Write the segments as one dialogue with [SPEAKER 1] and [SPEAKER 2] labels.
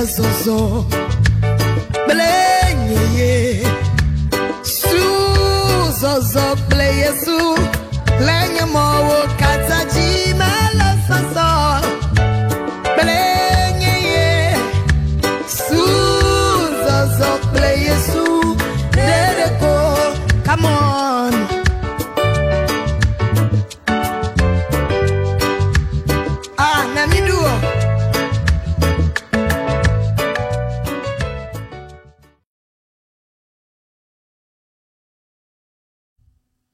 [SPEAKER 1] zozo blenye su zozo bleye su blenye mo kataji mala zozo blenye su zozo bleye su dereko. Come on.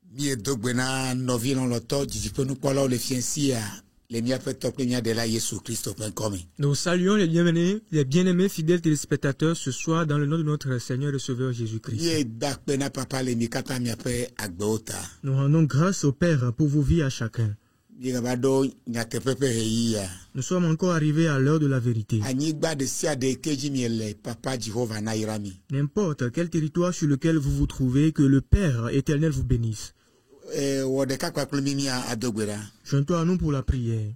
[SPEAKER 2] Bien dogbena novi non loto nous parlons le fiancia les mia peto premia de la Jésus Christ.com.
[SPEAKER 3] Nous saluons les bien-aimés fidèles téléspectateurs ce soir dans le nom de notre Seigneur et Sauveur Jésus-Christ. Nous rendons grâce au Père pour vos vies à chacun. Nous sommes encore arrivés à l'heure de la vérité. N'importe quel territoire sur lequel vous vous trouvez, que le Père éternel vous bénisse. Joins-toi à nous pour la prière.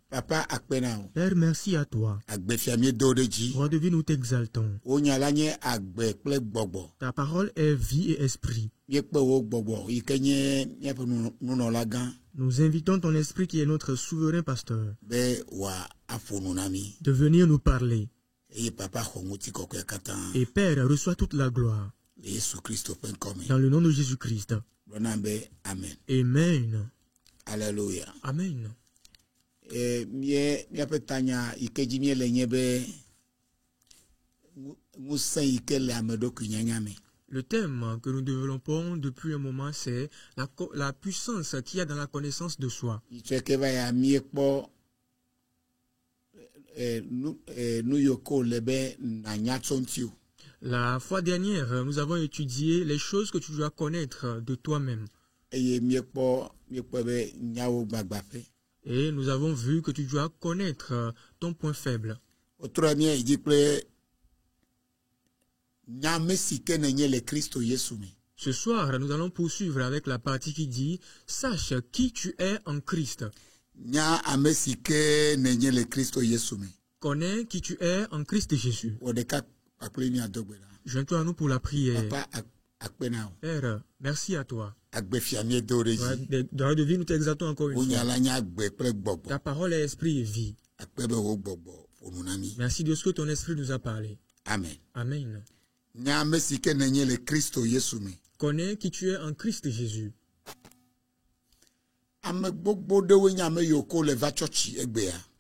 [SPEAKER 3] Père, merci à toi. Roi de vie, nous t'exaltons. Ta parole est vie et esprit. Nous invitons ton esprit qui est notre souverain pasteur de venir nous parler. Et Père, reçois toute la gloire. Dans le nom de Jésus-Christ.
[SPEAKER 2] Amen.
[SPEAKER 3] Amen.
[SPEAKER 2] Alléluia.
[SPEAKER 3] Amen. Le thème que nous développons depuis un moment, c'est la puissance qu'il y a dans la connaissance de soi. La fois dernière, nous avons étudié les choses que tu dois connaître de toi-même. Et nous avons vu que tu dois connaître ton point faible. Ce soir, nous allons poursuivre avec la partie qui dit « Sache qui tu es en Christ ». Connais qui tu es en Christ Jésus. Joins-toi à nous pour la prière. Père, merci à toi. Dans la vie, nous t'exaltons encore une fois. Ta parole est esprit et vie. Merci de ce que ton esprit nous a parlé.
[SPEAKER 2] Amen.
[SPEAKER 3] Amen. Connais qui tu es en Christ Jésus.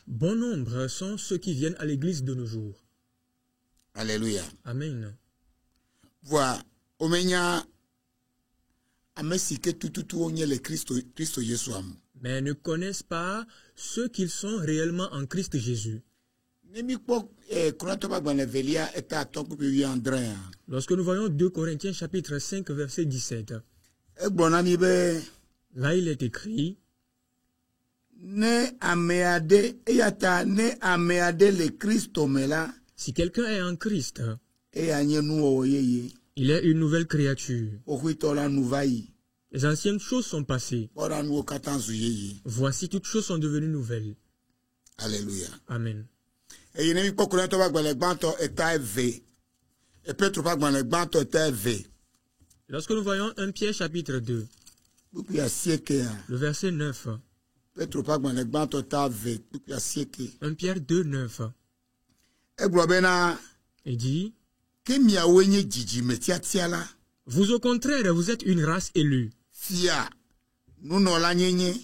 [SPEAKER 3] Bon nombre sont ceux qui viennent à l'église de nos jours.
[SPEAKER 2] Alléluia.
[SPEAKER 3] Amen.
[SPEAKER 2] Voilà.
[SPEAKER 3] Mais ne connaissent pas ceux qu'ils sont réellement en Christ Jésus. Lorsque nous voyons 2 Corinthiens chapitre 5 verset 17, là il est écrit: si quelqu'un est en Christ, il est une nouvelle créature. Les anciennes choses sont passées. Voici, toutes choses sont devenues nouvelles.
[SPEAKER 2] Alléluia.
[SPEAKER 3] Amen. Lorsque nous voyons 1 Pierre chapitre 2, le verset 9, 1 Pierre 2, 9, il dit: vous au contraire, vous êtes une race élue,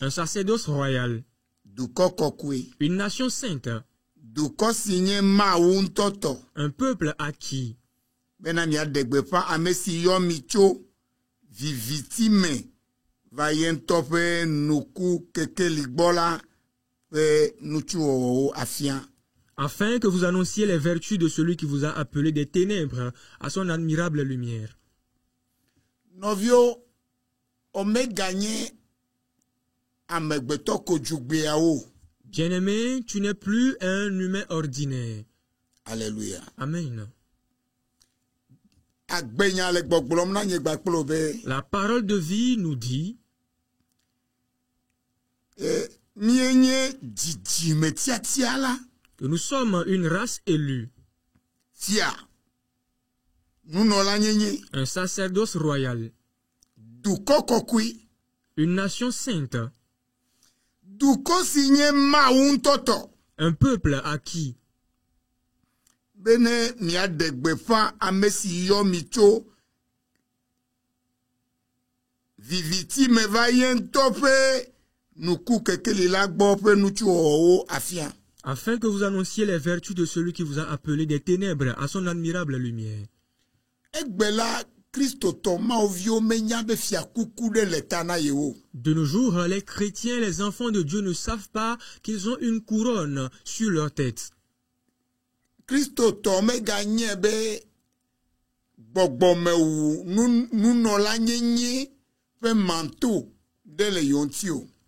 [SPEAKER 3] un sacerdoce royal, une nation sainte, un peuple acquis, afin que vous annonciez les vertus de celui qui vous a appelé des ténèbres à son admirable lumière.
[SPEAKER 2] Novio, on me gagné à me
[SPEAKER 3] Bien-aimé, tu n'es plus un humain ordinaire.
[SPEAKER 2] Alléluia.
[SPEAKER 3] Amen. La parole de vie nous dit
[SPEAKER 2] que nous sommes
[SPEAKER 3] une race élue, Un sacerdoce royal. Une nation sainte. Un peuple acquis. Afin que vous annonciez les vertus de celui qui vous a appelé des ténèbres à son admirable lumière. De nos jours, les chrétiens, les enfants de Dieu ne savent pas qu'ils ont une couronne sur leur tête.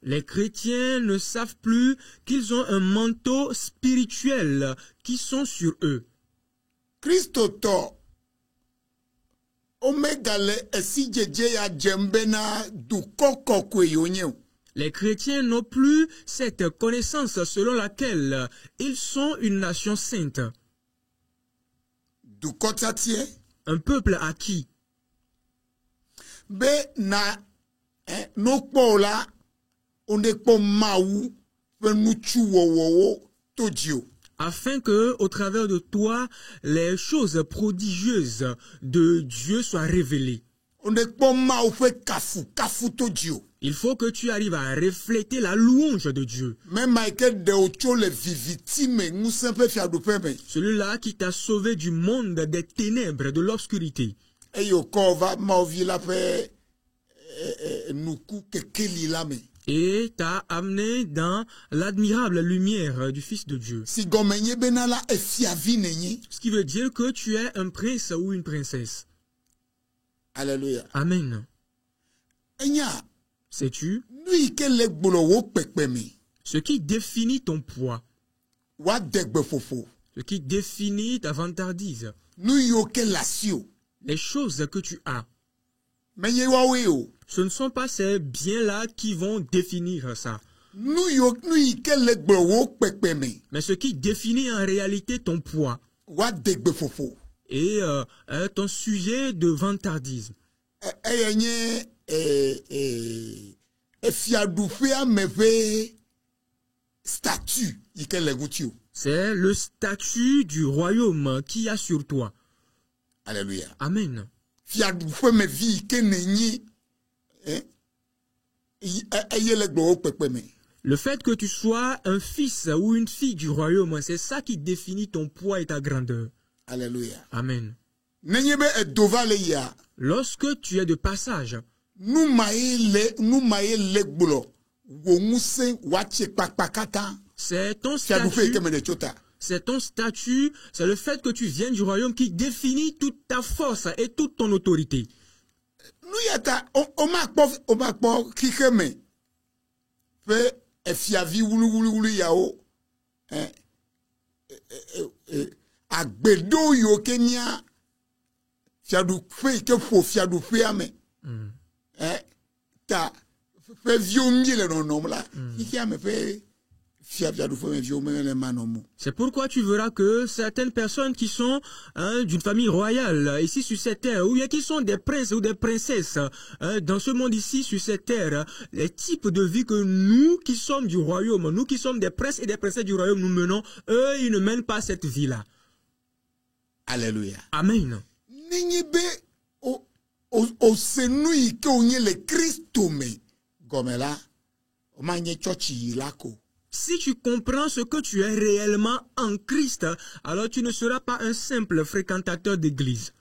[SPEAKER 3] Les chrétiens ne savent plus qu'ils ont un manteau spirituel qui sont sur eux. Les chrétiens n'ont plus cette connaissance selon laquelle ils sont une nation sainte. Un peuple acquis. Afin que, au travers de toi, les choses prodigieuses de Dieu soient révélées. Il faut que tu arrives à refléter la louange de Dieu. Celui-là qui t'a sauvé du monde des ténèbres, de l'obscurité. Et t'a amené dans l'admirable lumière du Fils de Dieu. Ce qui veut dire que tu es un prince ou une princesse.
[SPEAKER 2] Alléluia.
[SPEAKER 3] Amen. Sais-tu? Ce qui définit ton poids. Ce qui définit ta vantardise. Les choses que tu as. Ce ne sont pas ces biens-là qui vont définir ça. Mais ce qui définit en réalité ton poids et ton sujet de vantardisme. C'est le statut du royaume qu'il y a sur toi.
[SPEAKER 2] Alléluia.
[SPEAKER 3] Amen. Le fait que tu sois un fils ou une fille du royaume, c'est ça qui définit ton poids et ta grandeur.
[SPEAKER 2] Alléluia.
[SPEAKER 3] Amen. Lorsque tu es de passage, c'est ton statut, c'est le fait que tu viens du royaume qui définit toute ta force et toute ton autorité. C'est pourquoi tu verras que certaines personnes qui sont d'une famille royale ici sur cette terre, ou bien qui sont des princes ou des princesses dans ce monde ici sur cette terre, les types de vie que nous qui sommes du royaume, nous qui sommes des princes et des princesses du royaume, nous menons, eux ils ne mènent pas cette vie-là.
[SPEAKER 2] Alléluia.
[SPEAKER 3] Amen. Si tu comprends ce que tu es réellement en Christ, alors tu ne seras pas un simple fréquentateur d'église.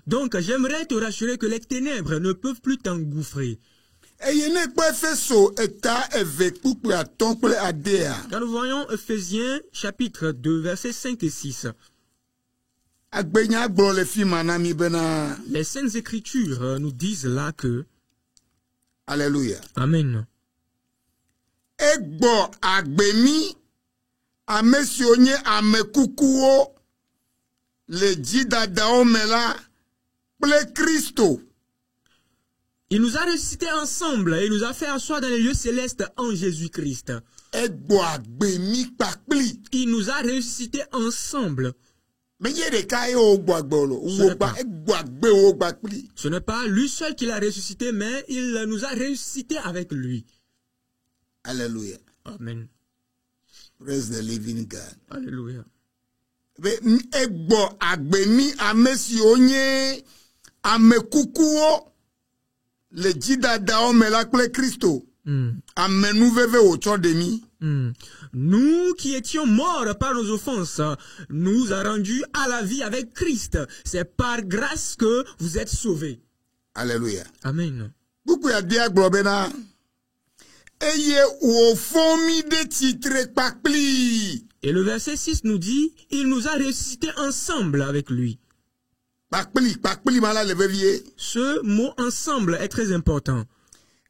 [SPEAKER 3] Donc j'aimerais te rassurer que les ténèbres ne peuvent plus t'engouffrer. Quand nous voyons Ephésiens chapitre 2 versets 5 et 6. Les Saintes Écritures nous disent là que
[SPEAKER 2] Alléluia.
[SPEAKER 3] Amen. Il nous a ressuscités ensemble et il nous a fait asseoir dans les lieux célestes en Jésus-Christ.
[SPEAKER 2] egbo agbemi kpakpli.
[SPEAKER 3] Il nous a ressuscités ensemble.
[SPEAKER 2] Menye de ka e ogbo agbolo. Wogba egbo agbe wogba kpli.
[SPEAKER 3] Ce n'est pas lui seul qui l'a ressuscité, mais il nous a ressuscités avec lui.
[SPEAKER 2] Alléluia.
[SPEAKER 3] Amen.
[SPEAKER 2] Praise the living God.
[SPEAKER 3] Alléluia.
[SPEAKER 2] Egbo agbemi amesi onye amekukuo le jidada omela kple Kristo. Amenu veve ocho demi.
[SPEAKER 3] Nous qui étions morts par nos offenses, nous a rendus à la vie avec Christ. C'est par grâce que vous êtes sauvés.
[SPEAKER 2] Alléluia.
[SPEAKER 3] Amen.
[SPEAKER 2] Beaucoup ya dia globena. Eye wo fomi de titre kpakpli.
[SPEAKER 3] Et le verset 6 nous dit, il nous a ressuscités ensemble avec lui.
[SPEAKER 2] Kpakpli mala le vevie.
[SPEAKER 3] Ce mot ensemble est très important.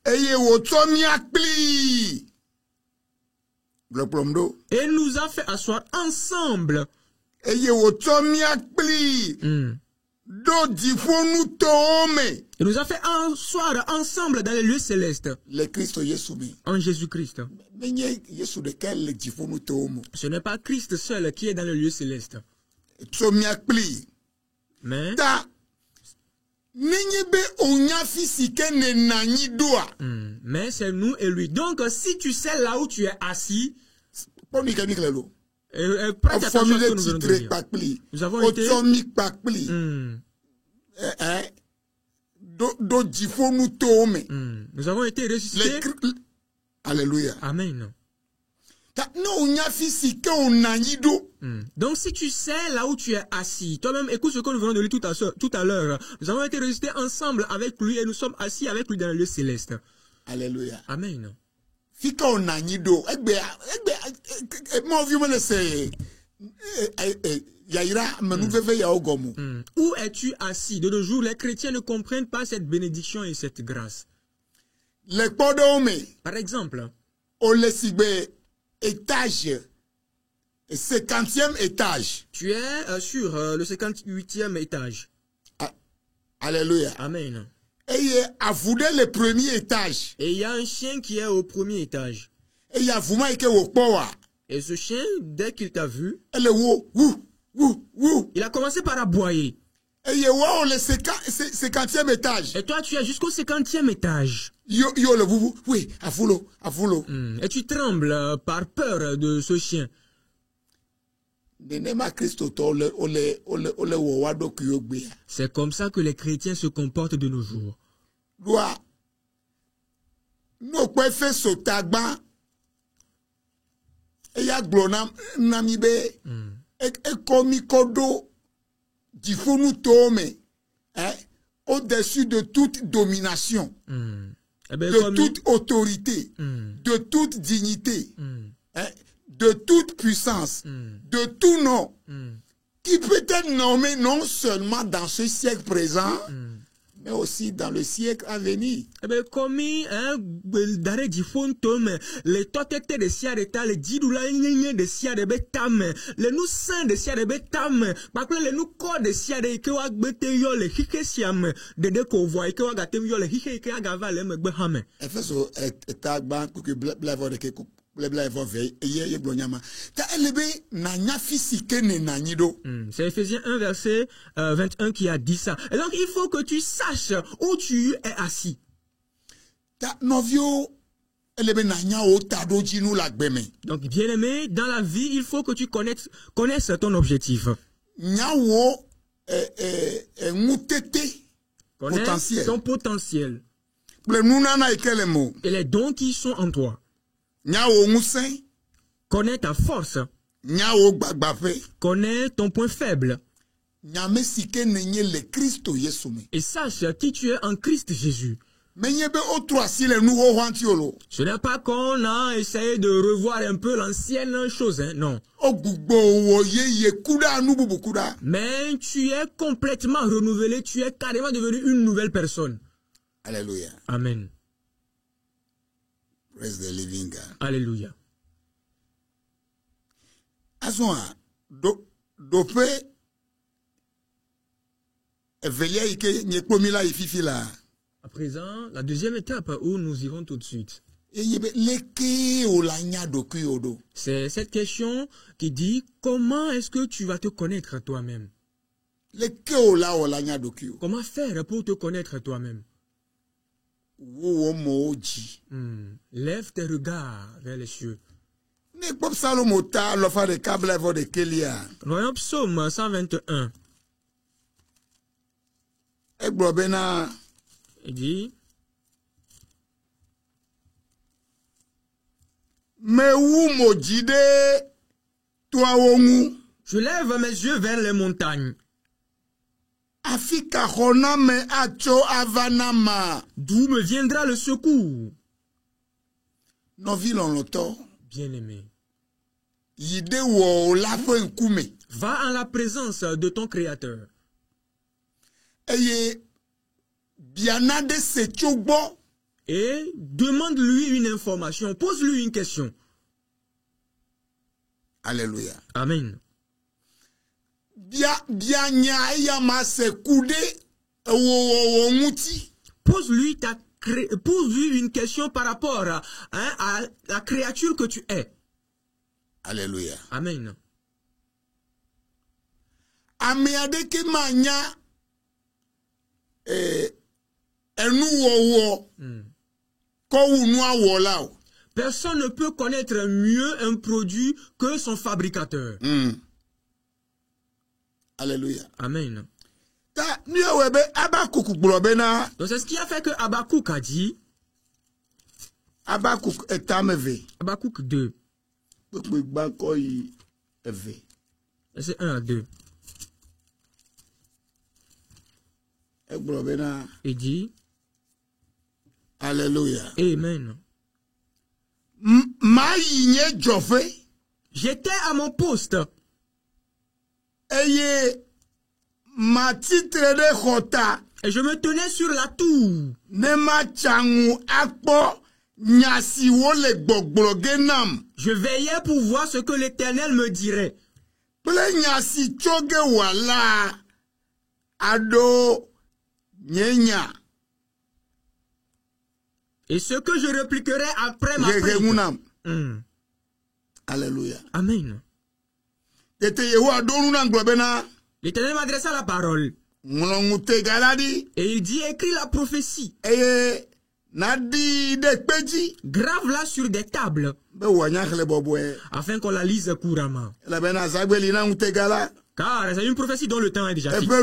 [SPEAKER 2] Eye wo tomi akpli. Bloplomdo.
[SPEAKER 3] Et il nous a fait asseoir ensemble.
[SPEAKER 2] Eye wo tomi akpli. Do difonu tome.
[SPEAKER 3] Il nous a fait asseoir ensemble dans les lieux célestes.
[SPEAKER 2] Le Christ Yesumi.
[SPEAKER 3] En Jésus-Christ.
[SPEAKER 2] Menye Yesu de quel difonu tome.
[SPEAKER 3] Ce n'est pas Christ seul qui est dans les lieux célestes.
[SPEAKER 2] Tomi akpli.
[SPEAKER 3] Mais
[SPEAKER 2] Ta ninyebe onya fisike ne nanyi doa.
[SPEAKER 3] mais c'est nous et lui. Donc si tu sais là où tu es assis,
[SPEAKER 2] Poni kenik lelo.
[SPEAKER 3] prête attention à ce que nous venons de
[SPEAKER 2] Titre
[SPEAKER 3] dire.
[SPEAKER 2] kpakpli.
[SPEAKER 3] Nous avons été
[SPEAKER 2] Otomi kpakpli. Do difonu tome.
[SPEAKER 3] nous avons été ressuscités.
[SPEAKER 2] Alléluia.
[SPEAKER 3] Amen.
[SPEAKER 2] Ta no onya fisike onanyi do.
[SPEAKER 3] Donc si tu sais là où tu es assis, toi-même écoute ce que nous venons de lire tout à l'heure. Nous avons été ressuscités ensemble avec lui et nous sommes assis avec lui dans le lieu céleste.
[SPEAKER 2] Alléluia.
[SPEAKER 3] Amen.
[SPEAKER 2] Fika onanyi do. Egbe mo vi me se yaira menu veve ya ogomu.
[SPEAKER 3] Où es-tu assis? De nos jours, les chrétiens ne comprennent pas cette bénédiction et cette grâce.
[SPEAKER 2] Le podome
[SPEAKER 3] Par exemple,
[SPEAKER 2] o le sigbe étage 50e étage.
[SPEAKER 3] tu es sur le 58e étage.
[SPEAKER 2] Alléluia.
[SPEAKER 3] Amen.
[SPEAKER 2] Et avoué le premier étage.
[SPEAKER 3] Et il y a un chien qui est au premier étage.
[SPEAKER 2] Et il y a vous que au powa.
[SPEAKER 3] Et ce chien, dès qu'il t'a vu,
[SPEAKER 2] Elle wou.
[SPEAKER 3] il a commencé par aboyer.
[SPEAKER 2] Et il y a le 50e étage.
[SPEAKER 3] Et toi, tu es jusqu'au 50e étage.
[SPEAKER 2] Yo le wou. Oui, afulo.
[SPEAKER 3] Et tu trembles par peur de ce chien. C'est comme ça que les chrétiens se comportent de nos jours.
[SPEAKER 2] Nous pouvons faire ce tagba. Et ya glonam namibe. Et komi kodo. Difonu tome. Au-dessus de toute domination. De toute autorité. De toute dignité. De toute puissance, de tout nom, qui peut être nommé non seulement dans ce siècle présent, mais aussi dans le siècle à venir.
[SPEAKER 3] Comme d'arrêt du fond tome, les totetes de siareta, les didula de siarebetam, les nous saints de siarebetam, parce les nous corps de siare que wa gbete yo le hike siam, de deko voit que wa gatem yo le hike que agava le megbehame.
[SPEAKER 2] Efeso etagba que blavo de ke c'est
[SPEAKER 3] Ephésiens 1 verset 21 qui a dit ça. Et donc il faut que tu saches où tu es assis. Donc bien aimé, dans la vie, il faut que tu connaisses ton objectif. Connais ton potentiel. Et les dons qui sont en toi. Connais ta force. Connais ton point faible. Et sache qui tu es en Christ Jésus. Ce n'est pas qu'on a essayé de revoir un peu l'ancienne chose, hein, non. Mais tu es complètement renouvelé, tu es carrément devenu une nouvelle personne.
[SPEAKER 2] Alléluia.
[SPEAKER 3] Amen.
[SPEAKER 2] Praise the living God.
[SPEAKER 3] Alléluia.
[SPEAKER 2] À
[SPEAKER 3] présent, la deuxième étape où nous irons tout de suite. C'est cette question qui dit comment est-ce que tu vas te connaître toi-même? Comment faire pour te connaître toi-même? Lève tes regards vers les cieux. Voyons Psaume 121. Il dit, je lève mes yeux vers les montagnes. D'où me viendra le secours? Bien-aimé, va en la présence de ton Créateur. Et demande-lui une information, pose-lui une question.
[SPEAKER 2] Alléluia.
[SPEAKER 3] Amen. Pose-lui une question par rapport à la créature que tu es.
[SPEAKER 2] Alléluia.
[SPEAKER 3] Amen. Personne ne peut connaître mieux un produit que son fabricateur.
[SPEAKER 2] Alléluia.
[SPEAKER 3] Amen. Donc c'est ce qui a fait que Habakkuk a dit. Habakkuk 2. C'est 1 à 2. Il dit.
[SPEAKER 2] Alléluia.
[SPEAKER 3] Amen. J'étais à mon poste. Et je me tenais sur la tour. Je veillais pour voir ce que l'Éternel me dirait. Et ce que je répliquerai après ma plainte.
[SPEAKER 2] Alléluia.
[SPEAKER 3] Amen. L'Éternel m'adressa la parole. Et il dit, écris la prophétie. Grave-la sur des tables. Afin qu'on la lise couramment. Car c'est une prophétie dont le temps est déjà fixé.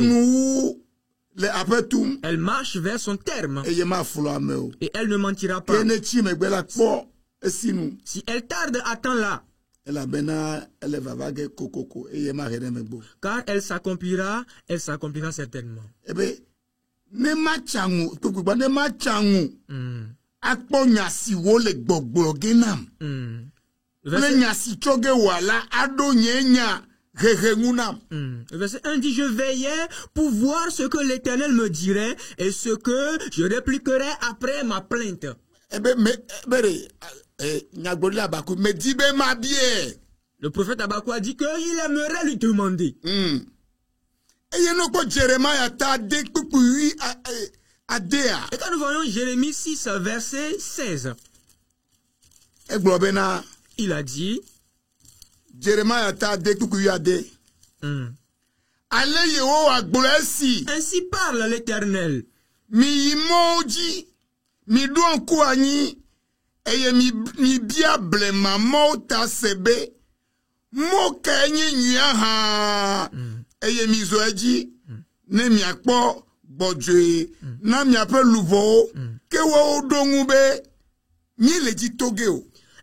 [SPEAKER 3] Elle marche vers son terme. Et elle ne mentira pas. Si elle tarde, attends-la. Car elle s'accomplira certainement. Verset 1 dit, je veillais pour voir ce que l'Éternel me dirait et ce que je répliquerai après ma plainte. Le prophète Habakkuk a dit qu'il aimerait lui demander. Et quand nous voyons Jérémie 6, verset 16, il a dit, ainsi parle l'Éternel.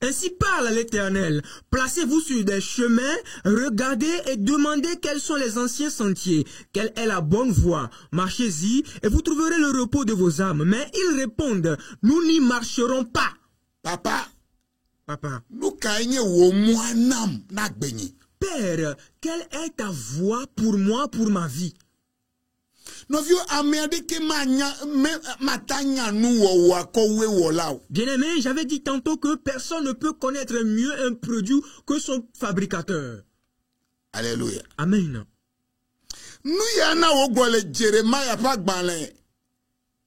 [SPEAKER 3] Ainsi parle l'Éternel. Placez-vous sur des chemins, regardez et demandez quels sont les anciens sentiers, quelle est la bonne voie. Marchez-y et vous trouverez le repos de vos âmes. Mais ils répondent, nous n'y marcherons pas. Papa. Père, quelle est ta voie pour moi, pour ma vie? Bien-aimé, j'avais dit tantôt que personne ne peut connaître mieux un produit que son fabricateur.
[SPEAKER 2] Alléluia.
[SPEAKER 3] Amen.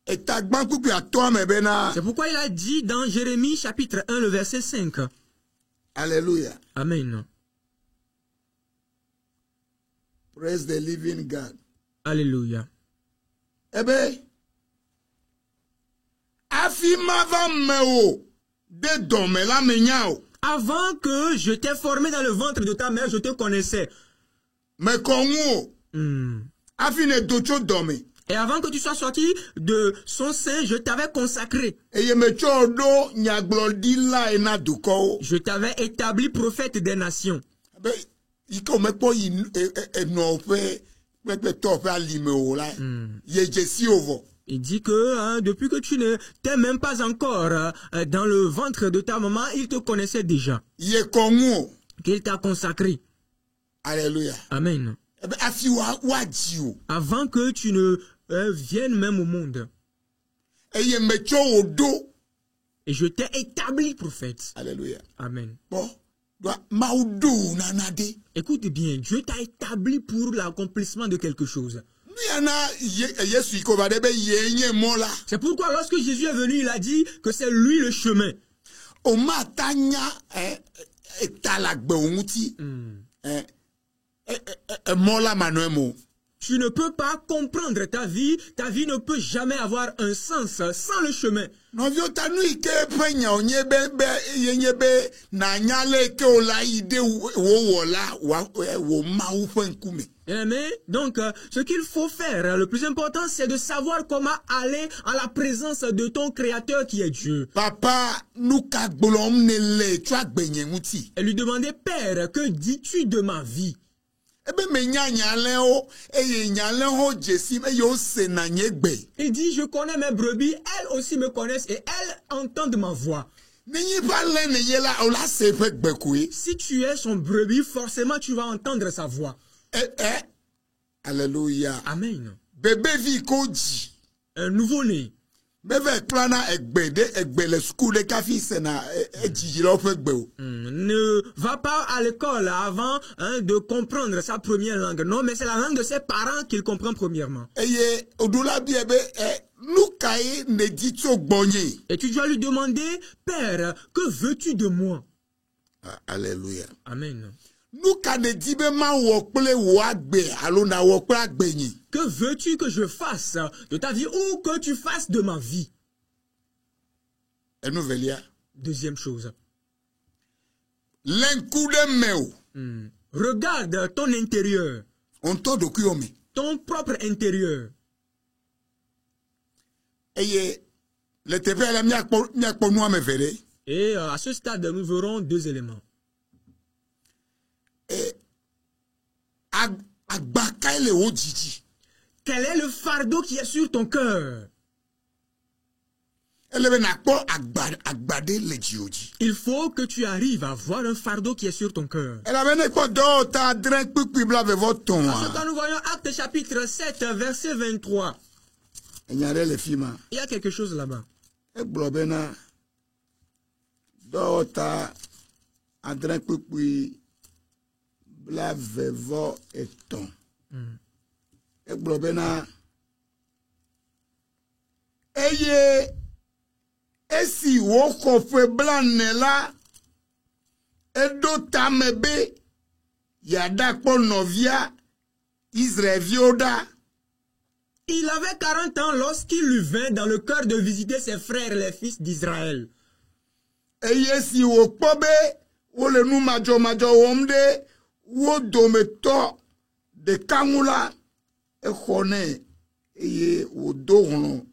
[SPEAKER 2] etagban kuku ato me bena.
[SPEAKER 3] C'est pourquoi il a dit dans Jérémie chapitre 1, le verset 5.
[SPEAKER 2] Alléluia.
[SPEAKER 3] Amen.
[SPEAKER 2] Praise the living God.
[SPEAKER 3] Alléluia.
[SPEAKER 2] Ebe, afima va meo de dome la menyao.
[SPEAKER 3] Avant que je t'ai formé dans le ventre de ta mère, je te connaissais.
[SPEAKER 2] Me kongo, afine docho dome.
[SPEAKER 3] Et avant que tu sois sorti de son sein, je t'avais consacré.
[SPEAKER 2] Eye me chodo nyaglodila ena duko.
[SPEAKER 3] Je t'avais établi prophète des nations.
[SPEAKER 2] Ebe, iko me po no fe pe to fe alime o la. Ye jesi ovo.
[SPEAKER 3] Il dit que depuis que tu ne t'es même pas encore dans le ventre de ta maman, il te connaissait déjà.
[SPEAKER 2] Ye kongo.
[SPEAKER 3] Qu'il t'a consacré.
[SPEAKER 2] Alléluia.
[SPEAKER 3] Amen.
[SPEAKER 2] Ebe afi wa jiu.
[SPEAKER 3] Avant que tu ne viennes même au monde.
[SPEAKER 2] Eye me cho odo.
[SPEAKER 3] Et je t'ai établi prophète.
[SPEAKER 2] Alléluia.
[SPEAKER 3] Amen.
[SPEAKER 2] Bon, doit maudo nanade.
[SPEAKER 3] Écoute bien, Dieu t'a établi pour l'accomplissement de quelque chose. C'est pourquoi lorsque Jésus est venu, il a dit que c'est lui le chemin. Tu ne peux pas comprendre ta vie ne peut jamais avoir un sens sans le chemin. Mais donc, ce qu'il faut faire, le plus important, c'est de savoir comment aller à la présence de ton Créateur qui est Dieu.
[SPEAKER 2] Papa,
[SPEAKER 3] Et lui demander, Père, que dis-tu de ma vie?
[SPEAKER 2] Il
[SPEAKER 3] dit, je connais mes brebis, elles aussi me connaissent et elles entendent ma voix. Si tu es son brebis, forcément tu vas entendre sa voix.
[SPEAKER 2] Alléluia.
[SPEAKER 3] Amen.
[SPEAKER 2] Bébé vit koji.
[SPEAKER 3] Un nouveau-né.
[SPEAKER 2] Ne
[SPEAKER 3] va pas à l'école avant de comprendre sa première langue. Non, mais c'est la langue de ses parents qu'il comprend premièrement.
[SPEAKER 2] Et
[SPEAKER 3] tu dois lui demander, Père, que veux-tu de moi?
[SPEAKER 2] Alléluia.
[SPEAKER 3] Amen. Que veux-tu que je fasse de ta vie ou que tu fasses de ma vie? Deuxième chose. Regarde ton intérieur. Ton propre intérieur.
[SPEAKER 2] Et
[SPEAKER 3] à ce stade, nous verrons deux éléments. Quel est le fardeau qui est sur ton cœur? Il faut que tu arrives à voir un fardeau qui est sur ton cœur.
[SPEAKER 2] Quand
[SPEAKER 3] nous voyons Actes chapitre 7, verset 23. Il y a quelque chose là-bas.
[SPEAKER 2] Esi wo kofe blane la edo tamebe yada po novia Israelioda.
[SPEAKER 3] Il avait 40 ans lorsqu'il lui vint dans le cœur de visiter ses frères les fils d'Israël.
[SPEAKER 2] Eye si wo pobe wo le nu majo womde wo dometo de kangula e khone eye wo dohno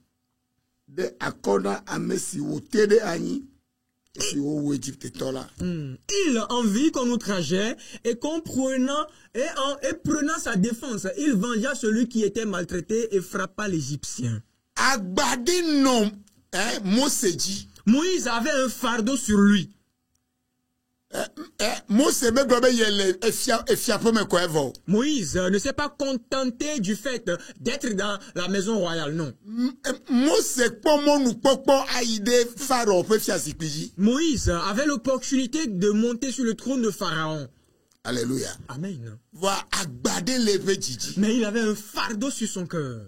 [SPEAKER 2] de accorda à Messi ou tede ani et au Égypte tola.
[SPEAKER 3] Il envie qu'on outrageait et prenant sa défense, il vengea celui qui était maltraité et frappa l'Égyptien.
[SPEAKER 2] Agbadi non, Moïse
[SPEAKER 3] avait un fardeau sur lui.
[SPEAKER 2] Moïse
[SPEAKER 3] ne s'est pas contenté du fait d'être dans la maison royale, non. Moïse avait l'opportunité de monter sur le trône de Pharaon.
[SPEAKER 2] Alléluia.
[SPEAKER 3] Amen.
[SPEAKER 2] Mais
[SPEAKER 3] il avait un fardeau sur son cœur.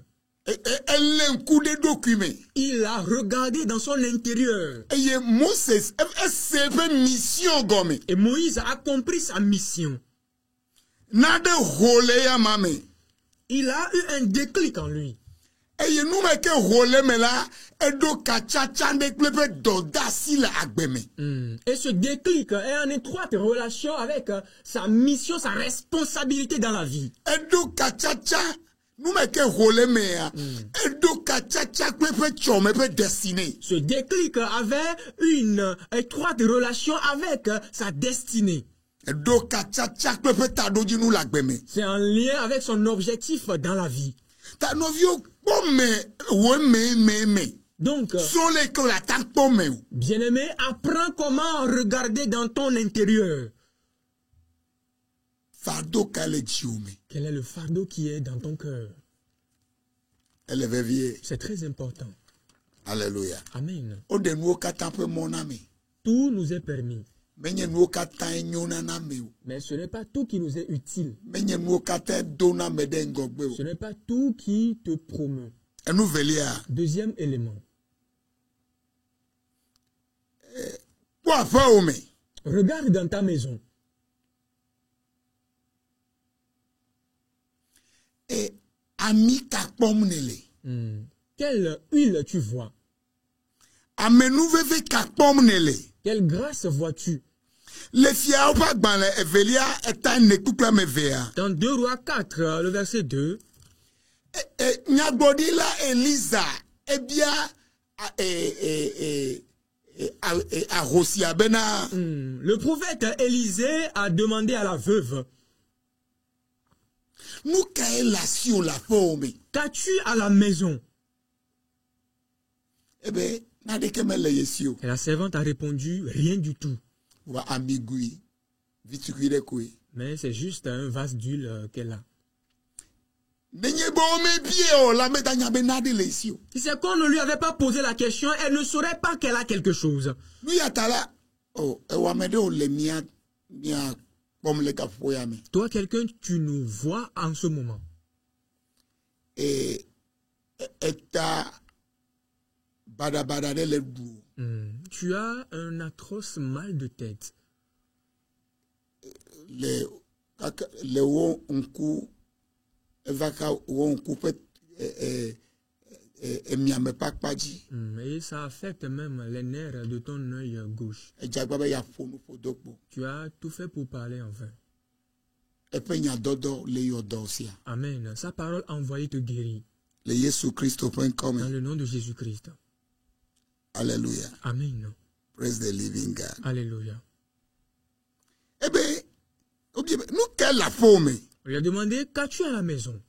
[SPEAKER 2] Elle a un coup de document.
[SPEAKER 3] Il a regardé dans son intérieur.
[SPEAKER 2] Et Moses, c'est une mission gomme.
[SPEAKER 3] Et Moïse a accompli sa mission.
[SPEAKER 2] Nade rôle ya mame.
[SPEAKER 3] Il a eu un déclic en lui.
[SPEAKER 2] Et nous mettons rôle mais là, et do kachacha de plepe d'audace la agbeme.
[SPEAKER 3] Et ce déclic est en étroite relation avec sa mission, sa responsabilité dans la vie.
[SPEAKER 2] Et do kachacha, nous mettons rôle mais et do kachacha plepe chome plepe destiné.
[SPEAKER 3] Ce déclic avait une étroite relation avec sa destinée.
[SPEAKER 2] Et do kachacha plepe tado di nous l'agbeme.
[SPEAKER 3] C'est en lien avec son objectif dans la vie.
[SPEAKER 2] Ta novio pomme me.
[SPEAKER 3] Donc,
[SPEAKER 2] Sole que la tank pomme.
[SPEAKER 3] bien-aimé, apprends comment regarder dans ton intérieur.
[SPEAKER 2] Fardo kale jiume.
[SPEAKER 3] Quel est le fardeau qui est dans ton cœur?
[SPEAKER 2] Elle est vieille.
[SPEAKER 3] C'est très important.
[SPEAKER 2] Alléluia.
[SPEAKER 3] Amen.
[SPEAKER 2] O de nous katan peu mon ami.
[SPEAKER 3] Tout nous est permis.
[SPEAKER 2] Menye nous katan nyona na meu.
[SPEAKER 3] Mais ce n'est pas tout qui nous est utile.
[SPEAKER 2] Menye nous katan dona medengogbe.
[SPEAKER 3] Ce n'est pas tout qui te promeut.
[SPEAKER 2] Et nous velia.
[SPEAKER 3] Deuxième élément.
[SPEAKER 2] Quoi faire au me?
[SPEAKER 3] Regarde dans ta maison.
[SPEAKER 2] Et ami ka pomme nele.
[SPEAKER 3] Quelle huile tu vois?
[SPEAKER 2] Amenu veve ka pomme nele.
[SPEAKER 3] Quelle grâce vois-tu?
[SPEAKER 2] Le fia ou pas ban le velia est un écouple me vea.
[SPEAKER 3] Dans 2 Rois 4, le verset 2.
[SPEAKER 2] Nyabodi la Elisa bien a Rosia bena.
[SPEAKER 3] Le prophète Élisée a demandé à la veuve,
[SPEAKER 2] Nous kae la sur la forme.
[SPEAKER 3] qu'as-tu à la maison?
[SPEAKER 2] Eh ben, n'a de keme le yesio.
[SPEAKER 3] Et la servante a répondu, rien du tout.
[SPEAKER 2] Wa amigui. Vitukire kwe.
[SPEAKER 3] Mais c'est juste un vase d'huile qu'elle a.
[SPEAKER 2] Nenye bo me pied o la medanya benade le yesio.
[SPEAKER 3] Si c'est qu'on ne lui avait pas posé la question, elle ne saurait pas qu'elle a quelque chose.
[SPEAKER 2] Nous yatala. Oh, e wa mede o le mia pomme le kafoya me.
[SPEAKER 3] Toi, quelqu'un, tu nous vois en ce moment.
[SPEAKER 2] Et ta bada de le dou.
[SPEAKER 3] Tu as un atroce mal de tête.
[SPEAKER 2] Le wo unku evaka wo unku peut miame pakpaji.
[SPEAKER 3] Et ça affecte même les nerfs de ton œil gauche.
[SPEAKER 2] E jagba ya fonu podokbo.
[SPEAKER 3] Tu as tout fait pour parler enfin.
[SPEAKER 2] E pe nya dodo le yo dosia.
[SPEAKER 3] Amen. Sa parole envoyée te guérit.
[SPEAKER 2] Le Yesu Christo point
[SPEAKER 3] Dans
[SPEAKER 2] com.
[SPEAKER 3] le nom de Jésus-Christ.
[SPEAKER 2] Alléluia.
[SPEAKER 3] Amen.
[SPEAKER 2] Praise the living God.
[SPEAKER 3] Alléluia.
[SPEAKER 2] Eh ben, nous quelle la forme?
[SPEAKER 3] On lui a demandé, qu'as-tu à la maison?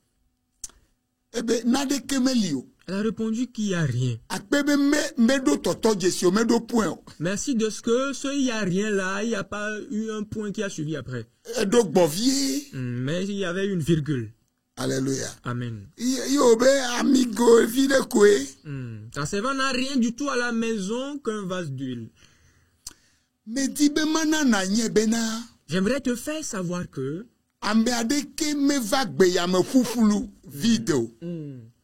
[SPEAKER 2] Eh ben, nade kemelio.
[SPEAKER 3] Elle a répondu qu'il n'y a rien.
[SPEAKER 2] Akpebe medo toto jesio medo point.
[SPEAKER 3] Merci de ce que il n'y a rien là, il n'y a pas eu un point qui a suivi après.
[SPEAKER 2] Edo bovier.
[SPEAKER 3] Mais il y avait une virgule.
[SPEAKER 2] Alléluia.
[SPEAKER 3] Amen.
[SPEAKER 2] Yo be amigo vide kwe.
[SPEAKER 3] Ta servante n'a rien du tout à la maison qu'un vase d'huile.
[SPEAKER 2] Me di be manana nye bena.
[SPEAKER 3] J'aimerais te faire savoir que
[SPEAKER 2] Ambe adeke me va gbe ya me fufulu vide.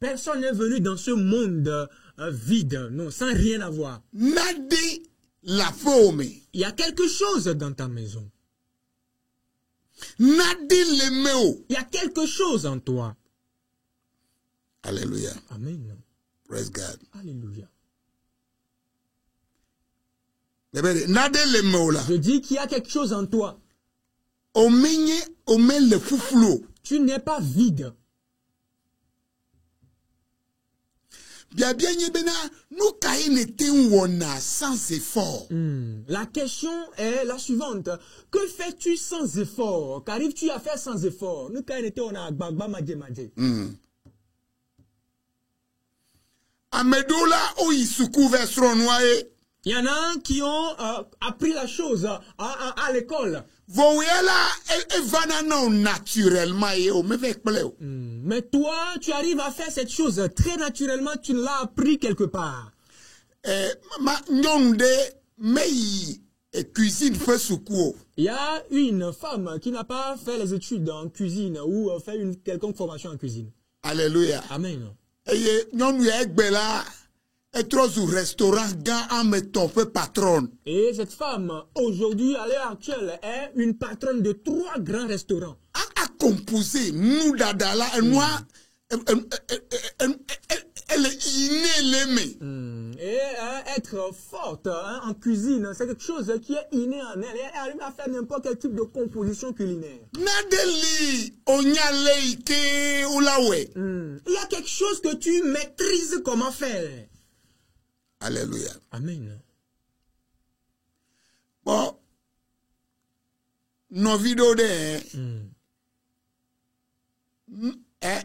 [SPEAKER 3] personne n'est venu dans ce monde vide, non, sans rien avoir.
[SPEAKER 2] Nade la forme.
[SPEAKER 3] Il y a quelque chose dans ta maison.
[SPEAKER 2] Nade le meo.
[SPEAKER 3] Il y a quelque chose en toi.
[SPEAKER 2] Alléluia.
[SPEAKER 3] Amen.
[SPEAKER 2] Praise God.
[SPEAKER 3] Alléluia.
[SPEAKER 2] Nade le meo la.
[SPEAKER 3] Je dis qu'il y a quelque chose en toi.
[SPEAKER 2] Omenye omen le fufulu.
[SPEAKER 3] Tu n'es pas vide.
[SPEAKER 2] Bien bena nous kaye n'était wona sans effort.
[SPEAKER 3] La question est la suivante. Que fais-tu sans effort? Qu'arrives-tu à faire sans effort? Nous, quand on a gbagba madje madje.
[SPEAKER 2] Amedola o isuku version noye.
[SPEAKER 3] Il y en a qui ont appris la chose à l'école.
[SPEAKER 2] Voyela e vana non naturellement et o me vek pleo.
[SPEAKER 3] Mais toi, tu arrives à faire cette chose très naturellement, tu l'as appris quelque part.
[SPEAKER 2] Ma nyonde mei cuisine fait soukou.
[SPEAKER 3] Il y a une femme qui n'a pas fait les études en cuisine ou fait une quelconque formation en cuisine.
[SPEAKER 2] Alléluia.
[SPEAKER 3] Amen.
[SPEAKER 2] eye nyɔnu ya egbe la etrɔ zu restaurant gã ametɔn ƒe patronne.
[SPEAKER 3] Et cette femme, aujourd'hui, à l'heure actuelle, est une patronne de 3 grands restaurants.
[SPEAKER 2] A composé nous dada la enua elle est innée l'aimée.
[SPEAKER 3] Et être forte en cuisine, c'est quelque chose qui est inné en elle. Elle arrive à faire n'importe quel type de composition culinaire.
[SPEAKER 2] Nadeli onyale ike ulawe.
[SPEAKER 3] Il y a quelque chose que tu maîtrises comment faire.
[SPEAKER 2] Alléluia.
[SPEAKER 3] Amen.
[SPEAKER 2] Bon, nos vidéos de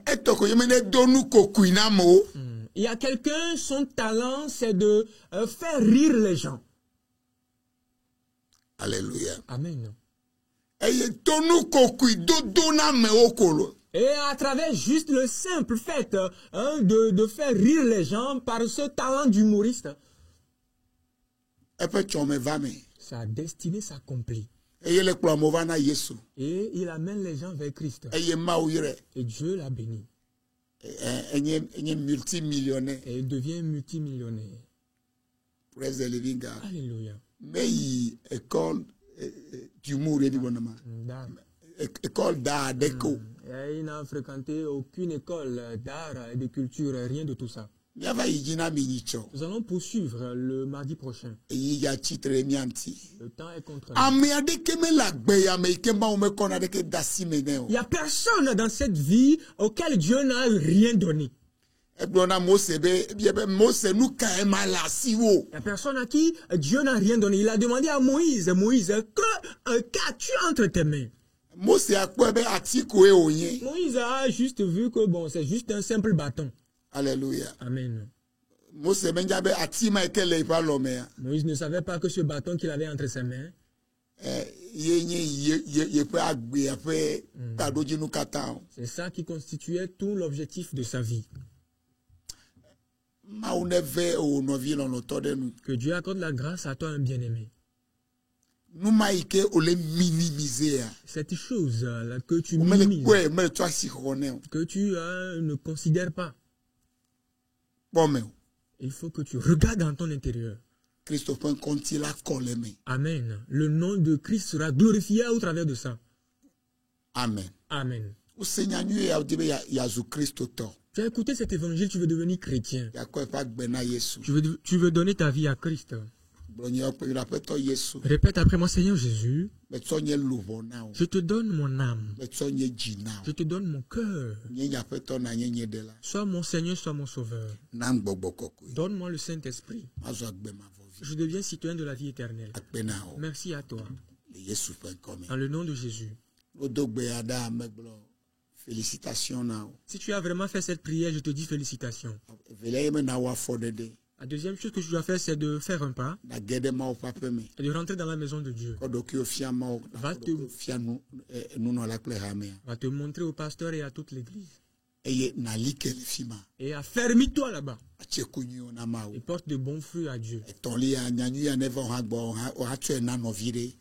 [SPEAKER 2] etoko yemene donu kokuina mo.
[SPEAKER 3] Il y a quelqu'un, son talent, c'est de faire rire les gens.
[SPEAKER 2] Alléluia.
[SPEAKER 3] Amen.
[SPEAKER 2] Eye donu kokui dodona me okolo.
[SPEAKER 3] Et à travers juste le simple fait de faire rire les gens par ce talent d'humoriste, sa destinée s'accomplit.
[SPEAKER 2] Et il
[SPEAKER 3] amène les gens vers Christ. Et Dieu l'a béni.
[SPEAKER 2] Multimillionnaire.
[SPEAKER 3] Et il devient multimillionnaire.
[SPEAKER 2] Praise the living God.
[SPEAKER 3] Alléluia.
[SPEAKER 2] Mais école d'humour et école d'art, déco.
[SPEAKER 3] Il n'a fréquenté aucune école d'art et de culture, rien de tout ça. Nous allons poursuivre le mardi prochain. Le temps est contraint. Il n'y a personne dans cette vie auquel Dieu n'a rien donné. Il y a personne à qui Dieu n'a rien donné. Il a demandé à Moïse, Moïse, qu'as-tu entre tes mains? Moïse a juste vu que bon, c'est juste un simple bâton.
[SPEAKER 2] Alléluia.
[SPEAKER 3] Amen.
[SPEAKER 2] Moïse
[SPEAKER 3] ne savait pas que ce bâton qu'il avait entre ses mains, c'est ça qui constituait tout l'objectif de sa vie. Que Dieu accorde la grâce à toi, un bien-aimé. Cette chose que tu minimises, que tu ne considères pas, il faut que tu regardes dans ton intérieur. Amen. Le nom de Christ sera glorifié au travers de ça.
[SPEAKER 2] Amen.
[SPEAKER 3] Amen. Tu as écouté cet évangile, tu veux devenir chrétien. Tu veux donner ta vie à Christ. Répète après moi, Seigneur Jésus, je te donne mon âme, je te donne mon cœur. Sois mon Seigneur, sois mon Sauveur. Donne-moi le Saint-Esprit. Je deviens citoyen de la vie éternelle. Merci à toi. Dans le nom de Jésus.
[SPEAKER 2] Félicitations.
[SPEAKER 3] Si tu as vraiment fait cette prière, je te dis félicitations. La deuxième chose que tu dois faire, c'est de faire un pas et de rentrer dans la maison de Dieu. Va te montrer au pasteur et à toute l'église. Et affermis-toi là-bas. Et porte de bons fruits à Dieu.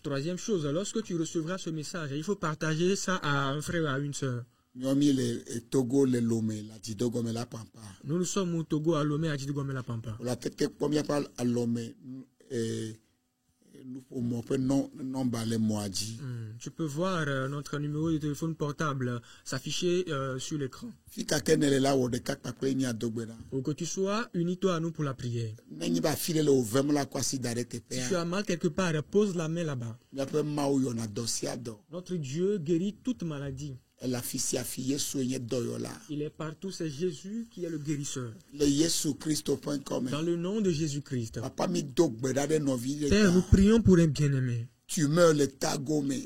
[SPEAKER 3] Troisième chose, lorsque tu recevras ce message, il faut partager ça à un frère ou à une sœur. Nous sommes au Togo, à Lomé, à Djidogome, la Pampa. Tu peux voir notre numéro de téléphone portable s'afficher sur l'écran. Pour que tu sois, unis-toi à nous pour la prière. Si tu as mal quelque part, pose la main là-bas. Notre Dieu guérit toute maladie. Il est partout, c'est Jésus qui est le guérisseur. Dans le nom de Jésus-Christ. Père, nous prions pour un bien-aimé.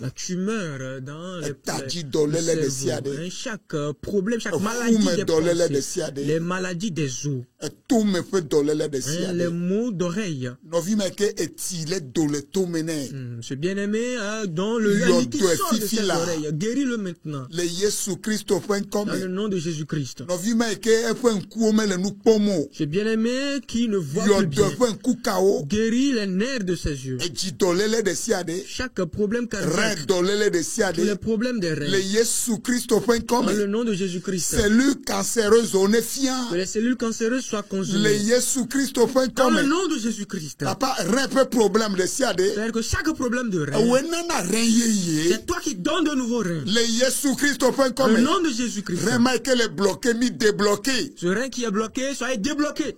[SPEAKER 3] La tumeur dans le cerveau, chaque problème, chaque maladie des pensées, les maladies des os.
[SPEAKER 2] tout me fait doler les désirs.
[SPEAKER 3] Hein, les mots d'oreille.
[SPEAKER 2] Novi meke etile dole tout mene.
[SPEAKER 3] Ce bien-aimé, dans le
[SPEAKER 2] Yo
[SPEAKER 3] qui
[SPEAKER 2] doit
[SPEAKER 3] sort de
[SPEAKER 2] fifi
[SPEAKER 3] ses
[SPEAKER 2] là.
[SPEAKER 3] oreilles, guéris-le maintenant.
[SPEAKER 2] Le Yesu Christo fen
[SPEAKER 3] Dans le
[SPEAKER 2] come.
[SPEAKER 3] nom de Jésus-Christ.
[SPEAKER 2] Novi meke e fen kuome le nu pomo.
[SPEAKER 3] Ce bien-aimé qui ne voit
[SPEAKER 2] Yo
[SPEAKER 3] plus bien,
[SPEAKER 2] doit fen kukao.
[SPEAKER 3] guéris les nerfs de ses yeux.
[SPEAKER 2] E di dole les désirs de.
[SPEAKER 3] Chaque problème
[SPEAKER 2] Rein
[SPEAKER 3] cardiaque,
[SPEAKER 2] dole les désirs
[SPEAKER 3] tous les
[SPEAKER 2] de.
[SPEAKER 3] problèmes des
[SPEAKER 2] Le
[SPEAKER 3] reins,
[SPEAKER 2] Yesu Christo fen
[SPEAKER 3] dans le
[SPEAKER 2] come.
[SPEAKER 3] nom de Jésus-Christ,
[SPEAKER 2] Cellule cancéreuse on est fiant.
[SPEAKER 3] que les cellules cancéreuses soient
[SPEAKER 2] Le
[SPEAKER 3] congelées.
[SPEAKER 2] Yesu Christo fen
[SPEAKER 3] Dans le
[SPEAKER 2] come.
[SPEAKER 3] nom de Jésus-Christ,
[SPEAKER 2] Papa, rein problème de siade.
[SPEAKER 3] c'est-à-dire que chaque problème de rein,
[SPEAKER 2] Wenana rein ye.
[SPEAKER 3] c'est toi qui donnes de nouveaux reins.
[SPEAKER 2] Le Yesu Christo fen
[SPEAKER 3] Dans le
[SPEAKER 2] come.
[SPEAKER 3] nom de Jésus-Christ,
[SPEAKER 2] Rein que les bloqué mi débloqué.
[SPEAKER 3] ce rein qui est bloqué, soyez débloqué.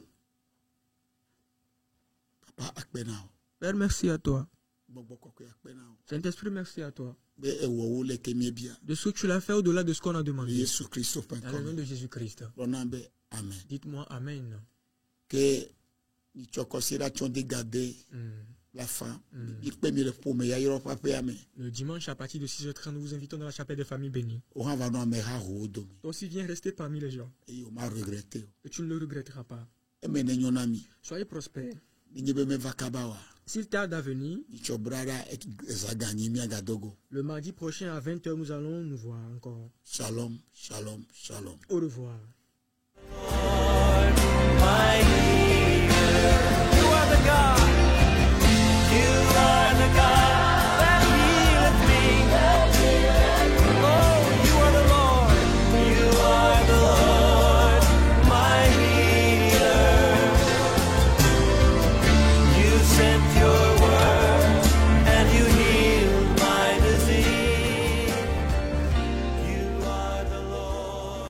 [SPEAKER 2] Papa akpenao.
[SPEAKER 3] Père, merci à toi.
[SPEAKER 2] Boboko ko akpenao.
[SPEAKER 3] Saint-Esprit, merci à toi.
[SPEAKER 2] Be ewo le kemie bien.
[SPEAKER 3] De ce que tu l'as fait au-delà de ce qu'on a
[SPEAKER 2] Le
[SPEAKER 3] demandé.
[SPEAKER 2] Yesu Christo fen
[SPEAKER 3] Dans le nom
[SPEAKER 2] come.
[SPEAKER 3] de Jésus-Christ.
[SPEAKER 2] Lonambe amen.
[SPEAKER 3] Dites-moi Amen.
[SPEAKER 2] Que ni considération de garder la fin. Il peut me le paume ya yoro papa amen.
[SPEAKER 3] Le dimanche à partir de 6h30, nous vous invitons dans la chapelle des familles bénies.
[SPEAKER 2] On va nous amera rodomi.
[SPEAKER 3] Toi aussi, viens rester parmi les gens.
[SPEAKER 2] Et on m'a regretté.
[SPEAKER 3] Et tu ne le regretteras pas.
[SPEAKER 2] E mene nyonami.
[SPEAKER 3] Soyez prospères.
[SPEAKER 2] Ni be me vakabawa.
[SPEAKER 3] S'il tarde à venir,
[SPEAKER 2] Ni chobrara et zagani mi agadogo.
[SPEAKER 3] le mardi prochain à 20h, nous allons nous voir encore.
[SPEAKER 2] Shalom, shalom, shalom.
[SPEAKER 3] Au revoir.
[SPEAKER 4] My